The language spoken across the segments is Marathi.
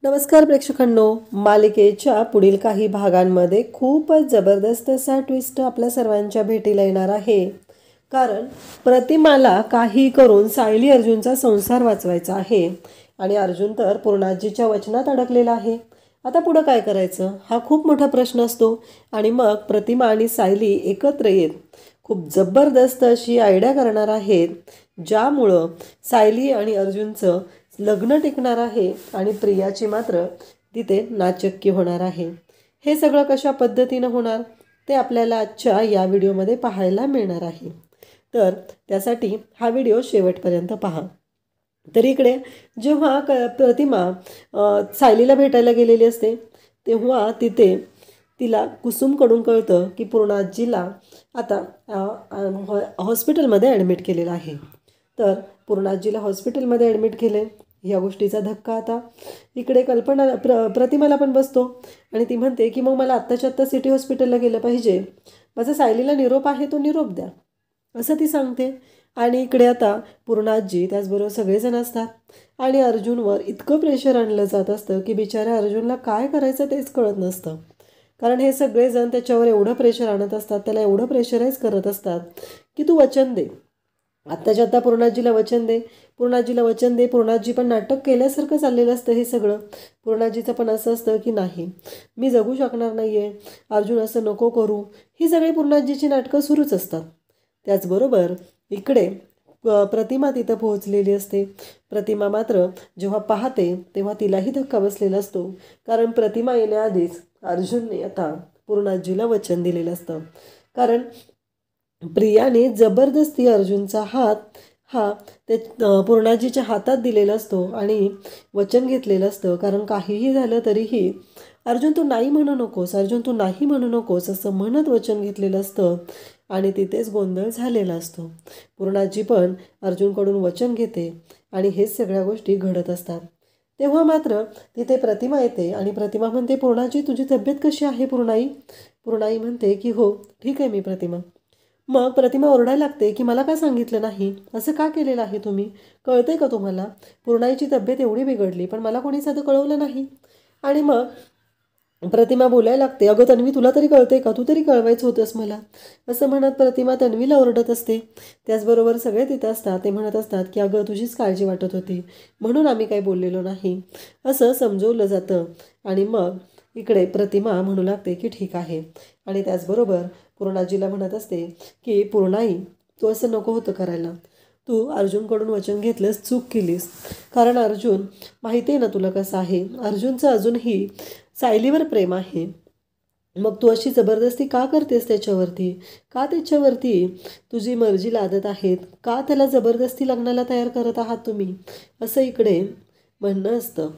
नमस्कार प्रेक्षकांनो, मालिकेच्या पुढील काही भागांमध्ये खूपच जबरदस्त असा ट्विस्ट आपल्या सर्वांच्या भेटीला येणार आहे. कारण प्रतिमाला काही करून सायली अर्जुनचा संसार वाचवायचा आहे आणि अर्जुन तर पूर्णाजीच्या वचनात अडकलेला आहे. आता पुढं काय करायचं हा खूप मोठा प्रश्न असतो. आणि मग प्रतिमा आणि सायली एकत्र येत खूप जबरदस्त अशी आयडिया करणार आहेत, ज्यामुळं सायली आणि अर्जुनचं लग्न टिकणार आहे आणि प्रियाची मात्र तिथे नाचक्की होणार आहे. हे सगळं कशा पद्धतीनं होणार ते आपल्याला आजच्या या व्हिडिओमध्ये पाहायला मिळणार आहे. तर त्यासाठी हा व्हिडिओ शेवटपर्यंत पहा. तर इकडे जेव्हा प्रतिमा सायलीला भेटायला गेलेली असते तेव्हा तिथे तिला कुसुमकडून कळतं की पूर्णाजीला आता हॉस्पिटलमध्ये ॲडमिट केलेलं आहे. तर पूर्णाजीला हॉस्पिटलमध्ये ॲडमिट केले या गोष्टीचा धक्का आता इकडे प्रतिमाला पण बसतो आणि ती म्हणते की मग मला आत्ताच्या आत्ता सिटी हॉस्पिटलला गेलं पाहिजे, माझा सायलीला निरोप आहे तो निरोप द्या, असं ती सांगते. आणि इकडे आता पूर्णाजी त्याचबरोबर सगळेजण असतात आणि अर्जुनवर इतकं प्रेशर आणलं जात असतं की बिचाऱ्या अर्जुनला काय करायचं तेच कळत नसतं. कारण हे सगळेजण त्याच्यावर एवढं प्रेशर आणत असतात, त्याला एवढं प्रेशराईज करत असतात की तू वचन दे, आत्ताच्या आता पूर्णाजीला वचन दे, पूर्णाजीला वचन दे. पूर्णाजी पण नाटक केल्यासारखं चाललेलं असतं हे सगळं. पूर्णाजीचं पण असं असतं की नाही, मी जगू शकणार नाही आहे, अर्जुन असं नको करू. ही सगळी पूर्णाजीची नाटकं सुरूच असतात. त्याचबरोबर इकडे प्रतिमा तिथं पोहोचलेली असते. प्रतिमा मात्र जेव्हा पाहते तेव्हा तिलाही धक्का बसलेला असतो. कारण प्रतिमा येण्याआधीच अर्जुनने आता पूर्णाजीला वचन दिलेलं असतं. कारण प्रियाने जबरदस्ती अर्जुनचा हात ते पूर्णाजीच्या हातात दिलेला असतो आणि वचन घेतलेलं असतं. कारण काहीही झालं तरीही अर्जुन तू नाही म्हणू नकोस, अर्जुन तू नाही म्हणू नकोस असं म्हणत वचन घेतलेलं असतं आणि तिथेच गोंधळ झालेला असतो. पूर्णाजी पण अर्जुनकडून वचन घेते आणि हेच सगळ्या गोष्टी घडत असतात. तेव्हा मात्र तिथे प्रतिमा येते आणि प्रतिमा म्हणते, पूर्णाजी तुझी तब्येत कशी आहे पूर्णाई? पूर्णाई म्हणते की हो ठीक आहे मी प्रतिमा. मग प्रतिमा ओरडायला लागते की मला का सांगितलं नाही, असं का केलेलं आहे तुम्ही, कळते का तुम्हाला पूर्णाईची तब्येत एवढी बिघडली पण मला कोणी साधं कळवलं नाही. आणि मग प्रतिमा बोलायला लागते, अगं तन्वी तुला तरी कळते का, तू तरी कळवायचं होतंस मला, असं म्हणत प्रतिमा तन्वीला ओरडत असते. त्याचबरोबर सगळे तिथं असतात ते म्हणत असतात की अगं तुझीच काळजी वाटत होती म्हणून आम्ही काही बोललेलो नाही, असं समजवलं जातं. आणि मग इकडे प्रतिमा म्हणू लागते की ठीक आहे. आणि त्याचबरोबर पूर्णाजीला म्हणत असते की पूर्णाई तू असं नको होतं करायला, तू अर्जुनकडून वचन घेतलंस, चूक केलीस. कारण अर्जुन माहिती आहे ना तुला कसं आहे, अर्जुनचं अजूनही सायलीवर प्रेम आहे. मग तू अशी जबरदस्ती का करतेस त्याच्यावरती, का त्याच्यावरती तुझी मर्जी लादत आहेत, का त्याला जबरदस्ती लग्नाला तयार करत आहात तुम्ही, असं इकडे म्हणणं असतं.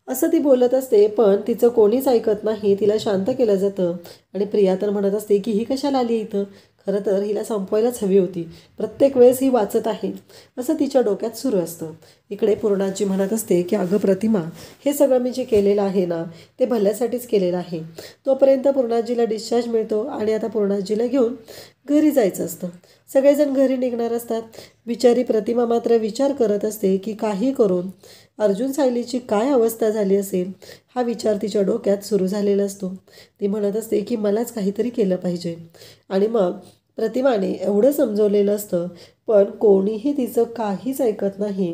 असं ती बोलत असते पण तिचं कोणीच ऐकत नाही. तिला शांत केलं जातं आणि प्रिया तर म्हणत असते की ही कशाला आली इथं, खरं तर हिला संपवायलाच हवी होती, प्रत्येक वेळेस ही वाचत आहे, असं तिच्या डोक्यात सुरू असतं. इकडे पूर्णाजी म्हणत असते की अगं प्रतिमा हे सगळं मी जे केलेलं आहे ना ते भल्यासाठीच केलेलं आहे. तोपर्यंत पूर्णाजीला डिस्चार्ज मिळतो आणि आता पूर्णाजीला घेऊन घरी जायचं असतं. सगळेजण घरी निघणार असतात. बिचारी प्रतिमा मात्र विचार करत असते की काही करून अर्जुन सायलीची काय अवस्था झाली असेल हा विचार तिच्या डोक्यात सुरू झालेला असतो. ती म्हणत असते की मलाच काहीतरी केलं पाहिजे. आणि मग प्रतिमाने एवढं समजवलेलं असतं पण कोणीही तिचं काहीच ऐकत नाही.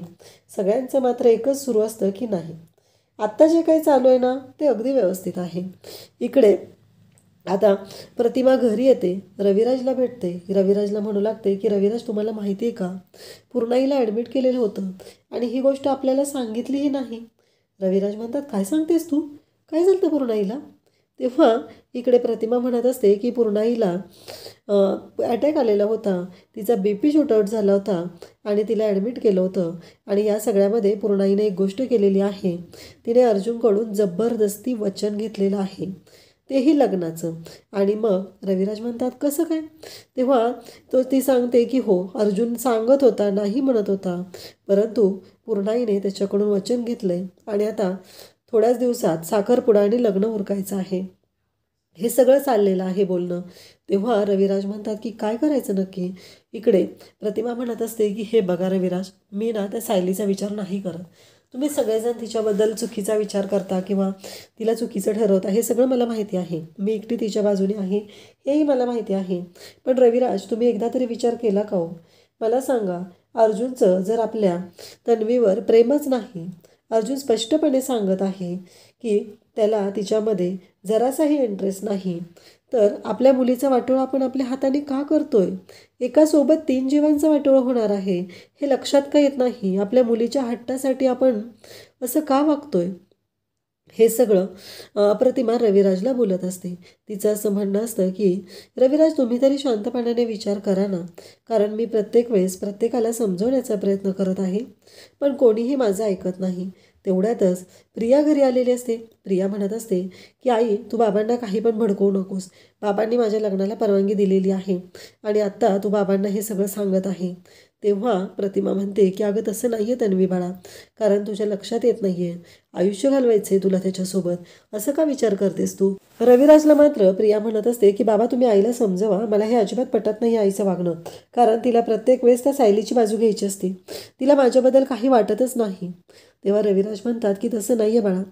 सगळ्यांचं मात्र एकच सुरू असतं की नाही, आत्ता जे काही चालू आहे ना ते अगदी व्यवस्थित आहे. इकडे आता प्रतिमा घरी येते, रविराजला भेटते. रविराजला म्हणू लागते की रविराज तुम्हाला माहिती आहे का, पूर्णाईला ॲडमिट केलेलं होतं आणि ही गोष्ट आपल्याला सांगितलीही नाही. रविराज म्हणतात काय सांगतेस तू, काय झालं पूर्णाईला? तेव्हा इकडे प्रतिमा म्हणत असते की पूर्णाईला अटॅक आलेला होता, तिचा BP शूटआउट झाला होता आणि तिला ॲडमिट केलं होतं. आणि या सगळ्यामध्ये पूर्णाईने एक गोष्ट केलेली आहे, तिने अर्जुनकडून जबरदस्ती वचन घेतलेलं आहे, तेही लग्नाचं. आणि मग रविराज म्हणतात कसं काय? तेव्हा ती सांगते की हो अर्जुन सांगत होता, नाही म्हणत होता, परंतु पूर्णाईने त्याच्याकडून वचन घेतलंय आणि आता थोड्याच दिवसात साखरपुडा आणि लग्न उरकायचं आहे, हे सगळं चाललेलं आहे बोलणं. तेव्हा रविराज म्हणतात की काय करायचं नक्की? इकडे प्रतिमा म्हणत असते की हे बघा रविराज, मी ना त्या सायलीचा विचार नाही करत, तुम्ही सगळेजण तिच्याबद्दल चुकीचा विचार करता किंवा तिला चुकीचं ठरवता, हे सगळं मला माहिती आहे. मी एकटी तिच्या बाजूने आहे हेही मला माहिती आहे. पण रविराज, तुम्ही एकदा तरी विचार केला का हो? मला सांगा, अर्जुनचं जर आपल्या तन्वीवर प्रेमच नाही, अर्जुन स्पष्टपणे सांगत आहे की त्याला तिच्यामध्ये जरासाही इंटरेस्ट नाही, तर आपल्या मुलीचं वाटोळं आपण आपल्या हाताने का करतोय? एकासोबत 3 जीवांचं वाटोळं होणार आहे हे लक्षात का येत नाही? आपल्या मुलीच्या हट्टासाठी आपण असं का वागतोय? हे सगळं प्रतिमा रविराजला बोलत असते. तिचं असं म्हणणं असतं की रविराज, तुम्ही तरी शांतपणाने विचार करा ना, कारण मी प्रत्येक वेळेस प्रत्येकाला समजवण्याचा प्रयत्न करत आहे, पण कोणीही माझं ऐकत नाही. तेवढ्यातच प्रिया घरी आलेली असते. प्रिया म्हणत असते की आई, तू बाबांना काही पण भडकवू नकोस. बाबांनी माझ्या लग्नाला परवानगी दिलेली आहे आणि आत्ता तू बाबांना हे सगळं सांगत आहे. तेव्हा प्रतिमा म्हणते की अगं तसं नाही आहे तन्वी बाळा, कारण तुझ्या लक्षात येत नाही आहे, आयुष्य घालवायचं आहे तुला त्याच्यासोबत, असं का विचार करतेस तू? रविराजला मात्र प्रिया म्हणत असते की बाबा, तुम्ही आईला समजवा, मला हे अजिबात पटत नाही आईचं वागणं, कारण तिला प्रत्येक वेळेस त्या सायलीची बाजू घ्यायची असते, तिला माझ्याबद्दल काही वाटतच नाही. तेव्हा रविराज म्हणतात की तसं नाही आहे बाळा,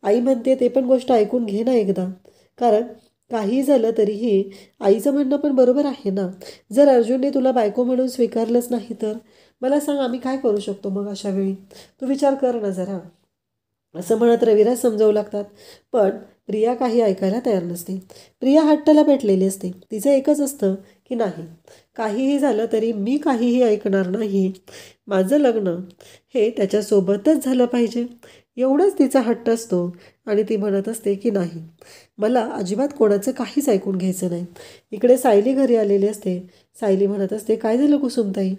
आई म्हणते ते पण गोष्ट ऐकून घे ना एकदा, कारण काही झालं तरीही आईचं म्हणणं पण बरोबर आहे ना. जर अर्जुनने तुला बायको म्हणून स्वीकारलंच नाही तर मला सांग, आम्ही काय करू शकतो मग अशा वेळी? तू विचार कर ना जरा, असं म्हणत रविराज समजावू लागतात. पण प्रिया काही ऐकायला तयार नसते. प्रिया हट्टाला पेटलेली असते. तिचं एकच असतं की नाही, काहीही झालं तरी मी काहीही ऐकणार नाही, माझं लग्न हे त्याच्यासोबतच झालं पाहिजे, एवढंच तिचा हट्ट असतो. आणि ती म्हणत असते की नाही, मला अजिबात कोणाचं काहीच ऐकून घ्यायचं नाही. इकडे सायली घरी आलेली असते. सायली म्हणत असते, काय झालं कुसुमताई?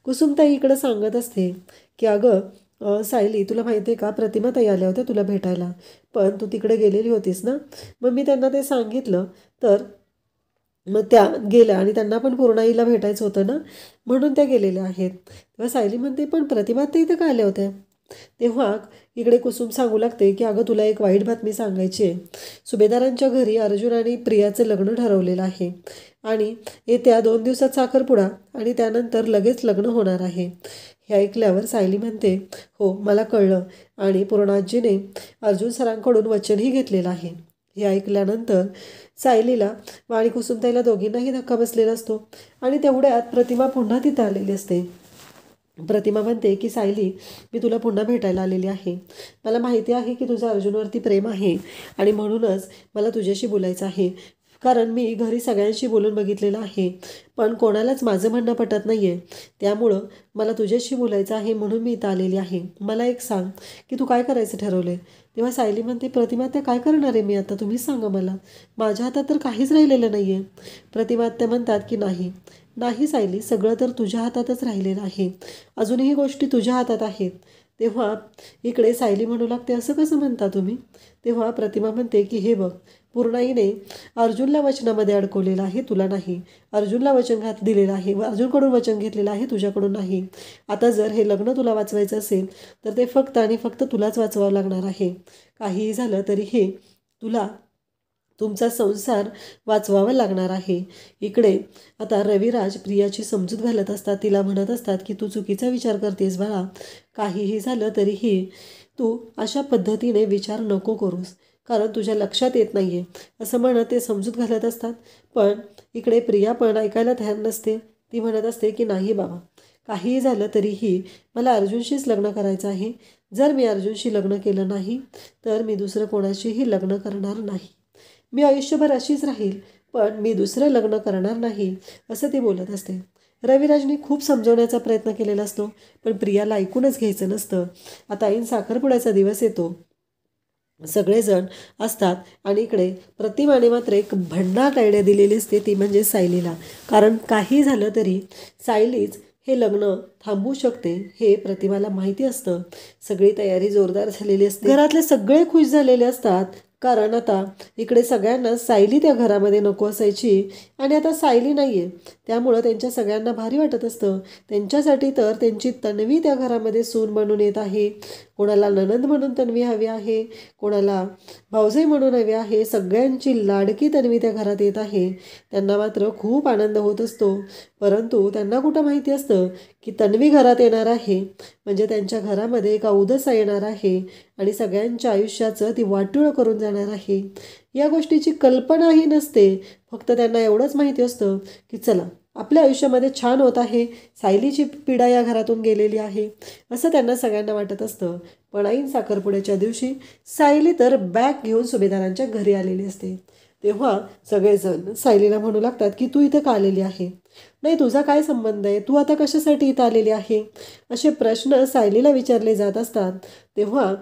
कुसुमताई इकडं सांगत असते की अगं सायली, तुला माहिती आहे का, प्रतिमाताई आल्या होत्या तुला भेटायला, पण तू तिकडे गेलेली होतीस ना, मग मी त्यांना ते सांगितलं, तर मग त्या गेल्या आणि त्यांना पण पूर्णाईला भेटायचं होतं ना, म्हणून त्या गेलेल्या आहेत. तेव्हा सायली म्हणते, पण प्रतिमाताई इथं का आल्या होत्या? तेव्हा इकडे कुसुम सांगू लागते की अगं, तुला एक वाईट बातमी सांगायची आहे. सुभेदारांच्या घरी अर्जुन आणि प्रियाचं लग्न ठरवलेलं आहे आणि येत्या 2 दिवसात साखरपुडा आणि त्यानंतर लगेच लग्न होणार आहे. हे ऐकल्यावर सायली म्हणते, हो मला कळलं, आणि पूर्णाजीने अर्जुन सरांकडून वचनही घेतलेलं आहे. हे ऐकल्यानंतर सायलीला आणि कुसुमताईला दोघींनाही धक्का बसलेला असतो. आणि तेवढ्यात प्रतिमा पुन्हा तिथं आलेली असते. प्रतिमा म्हणते की सायली, मी तुला पुन्हा भेटायला आलेली आहे. मला माहिती आहे की तुझं अर्जुनवरती प्रेम आहे आणि म्हणूनच मला तुझ्याशी बोलायचं आहे, कारण मी घरी सगळ्यांशी बोलून बघितलेलं आहे, पण कोणालाच माझं म्हणणं पटत नाही आहे. त्यामुळं मला तुझ्याशी बोलायचं आहे, म्हणून मी इथं आलेली आहे. मला एक सांग की तू काय करायचं ठरवलं आहे? तेव्हा सायली म्हणते, प्रतिमात्या काय करणार आहे मी आता, तुम्हीच सांगा मला, माझ्या हातात तर काहीच राहिलेलं नाही आहे. प्रतिमात्या म्हणतात की नाही नाही सायली, सगळं तर तुझ्या हातातच राहिलेलं आहे, अजूनही गोष्टी तुझ्या हातात आहेत. तेव्हा इकडे सायली म्हणू लागते, असं कसं म्हणता तुम्ही? तेव्हा प्रतिमा म्हणते की हे बघ, पूर्णाईने अर्जुनला वचनामध्ये अडकवलेलं आहे, तुला नाही. अर्जुनला वचन दिलेलं आहे, अर्जुनकडून वचन घेतलेलं आहे, तुझ्याकडून नाही. आता जर हे लग्न तुला वाचवायचं असेल तर ते फक्त आणि फक्त तुलाच वाचवावं लागणार आहे. काहीही झालं तरी हे तुला तुमचा संसार वाचवावा लागणार आहे. इकडे आता रविराज प्रियाची समजूत घालत असतात. तिला म्हणत असतात की तू चुकीचा विचार करतेस बाळा, काहीही झालं तरीही तू अशा पद्धतीने विचार नको करूस, कारण तुझ्या लक्षात येत नाही आहे, असं म्हणत ते समजूत घालत असतात. पण इकडे प्रिया पण ऐकायला तयार नसते. ती म्हणत असते की नाही बाबा, काहीही झालं तरीही मला अर्जुनशीच लग्न करायचं आहे. जर मी अर्जुनशी लग्न केलं नाही तर मी दुसरं कोणाशीही लग्न करणार नाही. मी आयुष्यभर अशीच राहील, पण मी दुसरं लग्न करणार नाही, असं ती बोलत असते. रविराजने खूप समजवण्याचा प्रयत्न केलेला असतो, पण प्रियाला ऐकूनच घ्यायचं नसतं. आता ऐन साखरपुड्याचा दिवस येतो. सगळेजण असतात आणि इकडे प्रतिमाने मात्र एक भन्नाट आयडिया दिलेली असते, ती म्हणजे सायलीला. कारण काही झालं तरी सायलीच हे लग्न थांबवू शकते हे प्रतिमाला माहिती असतं. सगळी तयारी जोरदार झालेली असते. घरातले सगळे खुश झालेले असतात, कारण आता इकडे सगळ्यांना सायली त्या घरामध्ये नको असायची आणि आता सायली नाही आहे, त्यामुळं त्यांच्या सगळ्यांना भारी वाटत असतं. त्यांच्यासाठी तर त्यांची तन्वी त्या घरामध्ये सून बनून येत आहे. कोणाला नणंद म्हणून तन्वी हवी आहे, कोणाला भाऊजाई म्हणून हवी आहे. सगळ्यांची लाडकी तन्वी त्या घरात येत आहे. त्यांना मात्र खूप आनंद होत असतो. परंतु त्यांना कुठं माहिती असतं की तन्वी घरात येणार आहे म्हणजे त्यांच्या घरामध्ये एक अवदसा येणार आहे आणि सगळ्यांच्या आयुष्याचं ती वाटोळं करून जाणार आहे. या गोष्टीची कल्पनाही नसते. फक्त त्यांना एवढंच माहिती असतं की चला आपल्या आयुष्यामध्ये छान होत आहे, सायलीची पीडा या घरातून गेलेली आहे असं त्यांना सगळ्यांना वाटत असतं. पण ऐन साखरपुड्याच्या दिवशी सायली तर बॅग घेऊन सुभेदारांच्या घरी आलेली असते. तेव्हा सगळेजण सायलीला म्हणू लागतात की तू इथं का आलेली आहे, नाही तुझा काय संबंध आहे, तू आता कशासाठी इथं आलेली आहे, असे प्रश्न सायलीला विचारले जात असतात. तेव्हा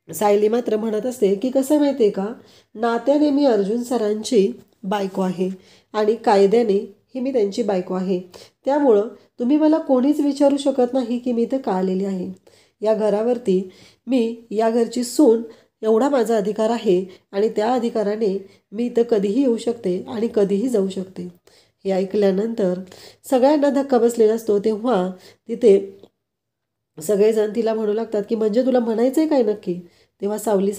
सायली मात्र म्हणत असते की कसं माहिती आहे का, नात्याने मी अर्जुन सरांची बायको आहे आणि कायद्याने ही मी त्यांची बायको आहे. त्यामुळं तुम्ही मला कोणीच विचारू शकत नाही की मी इथं का आलेली आहे. या घरावरती मी या घरची सून एवढा माझा अधिकार आहे आणि त्या अधिकाराने मी इथं कधीही येऊ शकते आणि कधीही जाऊ शकते. हे ऐकल्यानंतर सगळ्यांना धक्का बसलेला असतो. तेव्हा तिथे सगळेजण तिला म्हणू लागतात की म्हणजे तुला म्हणायचं आहे काय नक्की. तेव्हा सायली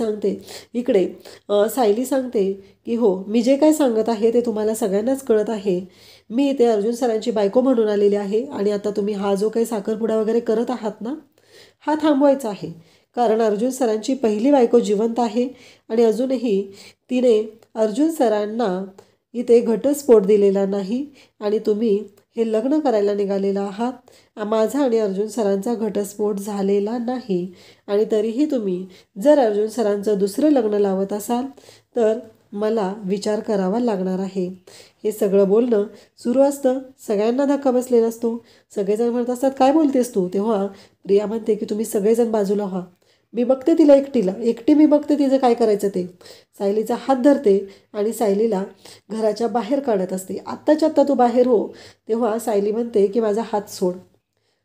सांगते की हो, मी जे काय सांगत आहे ते तुम्हाला सगळ्यांनाच कळत आहे. मी इथे अर्जुन सरांची बायको म्हणून आलेली आहे आणि आता तुम्ही हा जो काही साखरपुडा वगैरे करत आहात ना, हा थांबवायचा आहे. कारण अर्जुन सरांची पहिली बायको जिवंत आहे आणि अजूनही तिने अर्जुन सरांना इथे घटस्फोट दिलेला नाही आणि तुम्ही हे लग्न करायला निघालेला आहात. माझा आणि अर्जुन सरांचा घटस्फोट झालेला नाही आणि तरीही तुम्ही जर अर्जुन सरांचं दुसरं लग्न लावत असाल तर मला विचार करावा लागणार आहे. हे सगळं बोलणं सुरू असतं. सगळ्यांना धक्का बसलेला असतो. सगळेजण म्हणत असतात काय बोलतेस तू. तेव्हा प्रिया म्हणते की तुम्ही सगळेजण बाजूला व्हा, मी बघते तिला एकटी मी बघते तिचं काय करायचं ते. सायलीचा हात धरते आणि सायलीला घराच्या बाहेर काढत असते. आत्ताच्या आत्ता तू बाहेर हो. तेव्हा सायली म्हणते की माझा हात सोड.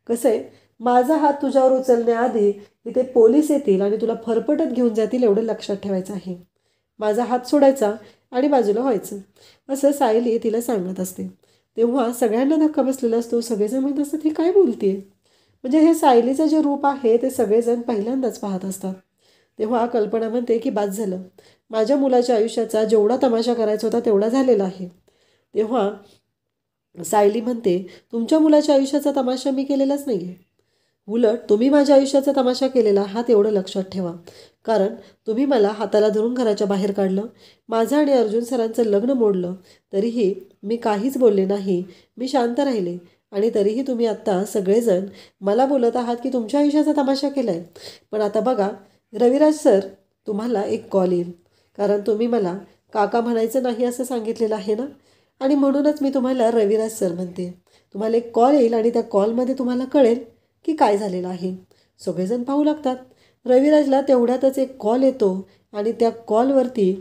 कसं आहे, माझा हात तुझ्यावर उचलण्याआधी इथे पोलीस येतील आणि तुला फरफटत घेऊन जातील एवढं लक्षात ठेवायचं आहे. माझा हात सोडायचा आणि बाजूला व्हायचं असं सायली तिला सांगत असते. तेव्हा सगळ्यांना धक्का बसलेला असतो. सगळेजण म्हणत असतात ही काय बोलते. म्हणजे हे सायलीचं जे रूप आहे ते सगळेजण पहिल्यांदाच पाहत असतात. तेव्हा कल्पना म्हणते की बाद झालं, माझ्या मुलाच्या आयुष्याचा जेवढा तमाशा करायचा होता तेवढा झालेला आहे. तेव्हा सायली म्हणते तुमच्या मुलाच्या आयुष्याचा तमाशा मी केलेलाच नाही आहे, उलट तुम्ही माझ्या आयुष्याचा तमाशा केलेला आहात एवढं लक्षात ठेवा. कारण तुम्ही मला हाताला धरून घराच्या बाहेर काढलं, माझं आणि अर्जुन सरांचं लग्न मोडलं, तरीही मी काहीच बोलले नाही, मी शांत राहिले आणि तरीही तुम्ही आत्ता सगळेजण मला बोलत आहात की तुमच्या आयुष्याचा तमाशा केला आहे. पण आता बघा रविराज सर, तुम्हाला एक कॉल येईल कारण तुम्ही मला काका म्हणायचं नाही असं सांगितलेलं आहे ना, आणि म्हणूनच मी तुम्हाला रविराज सर म्हणते. तुम्हाला एक कॉल येईल आणि त्या कॉलमध्ये तुम्हाला कळेल की काय झालेलं आहे. सगळेजण पाहू लागतात. रविराजला तेवढ्यातच एक कॉल येतो आणि त्या कॉलवरती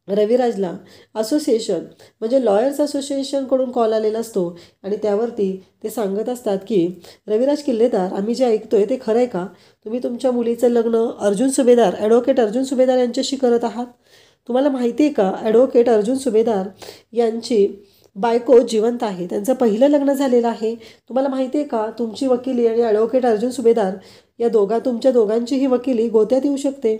रविराजला असोसिएशन म्हणजे लॉयर्स असोसिएशनकडून कॉल आलेला असतो आणि त्यावरती ते सांगत असतात की रविराज किल्लेदार, आम्ही जे ऐकतोय ते खरं आहे का. तुम्ही तुमच्या मुलीचं लग्न ॲडव्होकेट अर्जुन सुभेदार यांच्याशी करत आहात. तुम्हाला माहिती आहे का ॲडव्होकेट अर्जुन सुभेदार यांची बायको जिवंत आहे, त्यांचं पहिलं लग्न झालेलं आहे. तुम्हाला माहिती आहे का तुमची वकिली आणि ॲडव्होकेट अर्जुन सुभेदार या तुमच्या दोघांचीही वकिली गोत्यात येऊ शकते.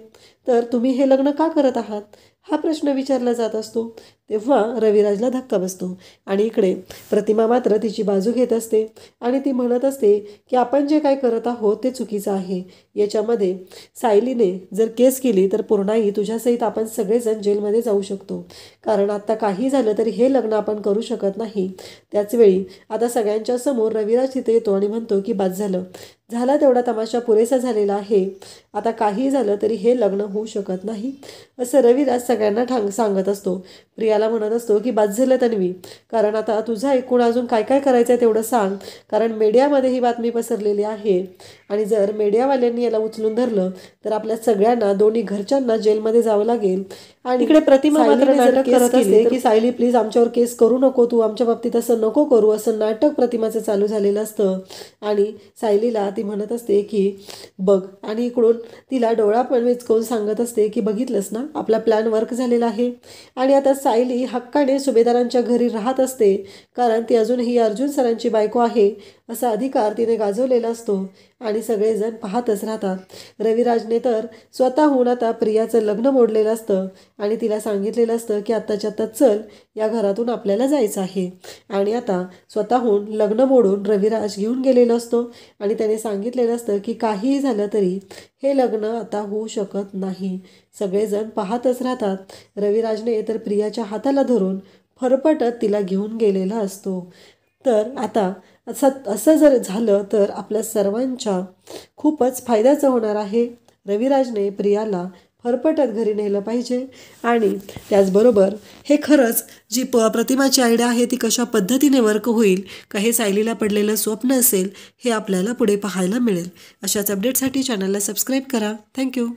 तर तुम्ही हे लग्न का करत आहात हा प्रश्न विचारला जात असतो. तेव्हा रविराजला धक्का बसतो आणि इकडे प्रतिमा मात्र तिची बाजू घेत असते आणि ती म्हणत असते की आपण जे काय करत आहोत ते चुकीचं आहे. याच्यामध्ये सायलीने जर केस केली तर पूर्णाई तुझ्यासहित आपण सगळेजण जेलमध्ये जाऊ शकतो. कारण आत्ता काही झालं तरी हे लग्न आपण करू शकत नाही. त्याचवेळी आता सगळ्यांच्या समोर रविराज तिथे येतो आणि म्हणतो की बाद झाला तेवढा तमाशा पुरेसा झालेला आहे, आता काही झालं तरी हे लग्न होऊ शकत नाही असं रविराज सगळ्यांना सांगत असतो. प्रियाला म्हणत असतो की बाद झालं तन्वी, कारण आता तुझं एकूण अजून काय काय करायचं आहे तेवढं सांग, कारण मीडियामध्ये ही बातमी पसरलेली आहे आणि जर मीडियावाल्यांनी याला उचलून धरलं तर आपल्या सगळ्यांना दोन्ही घरच्यांना जेलमध्ये जावं लागेल. आणि इकडे प्रतिमा मात्र नाटक करत असते की सायली प्लीज आमच्यावर केस करू नको, तू आमच्या बाबतीत असं नको करू, असं नाटक प्रतिमाचं चालू झालेलं असतं. आणि सायलीला ती म्हणत असते की बघ, आणि इकडून तिला डोळा पण विचकवून सांगत असते की बघितलंस ना आपला प्लॅन वर्क झालेला आहे. आणि आता सायली हक्काने सुभेदारांच्या घरी राहत असते कारण ती अजूनही अर्जुन सरांची बायको आहे असा अधिकार तिने गाजवलेला असतो आणि सगळेजण पाहतच राहतात। रविराजने तर स्वतःहून आता प्रियाचं लग्न मोडलेलं असतं आणि तिला सांगितलेलं असतं की आत्ताच्या आत्ता चल, या घरातून आपल्याला जायचं आहे। आणि आता स्वतःहून लग्न मोडून रविराज घेऊन गेलेला असतो आणि त्याने सांगितलेलं असतं की काहीही झालं तरी हे लग्न आता होऊ शकत नाही। सगळेजण पाहतच राहतात। रविराजने तर प्रियाच्या हाताला धरून फरफटत तिला घेऊन गेलेला असतो। तर आता असं जर झालं तर आपल्या सर्वांच्या खूपच फायद्याचं होणार आहे। रविराजने प्रियाला फरफटत घरी नेलं पाहिजे आणि त्याचबरोबर हे खरंच जी प्रतिमाची आयडिया आहे ती कशा पद्धतीने वर्क होईल का हे सायलीला पडलेलं स्वप्न असेल हे आपल्याला पुढे पाहायला मिळेल। अशाच अपडेटसाठी चॅनलला सबस्क्राईब करा। थँक्यू।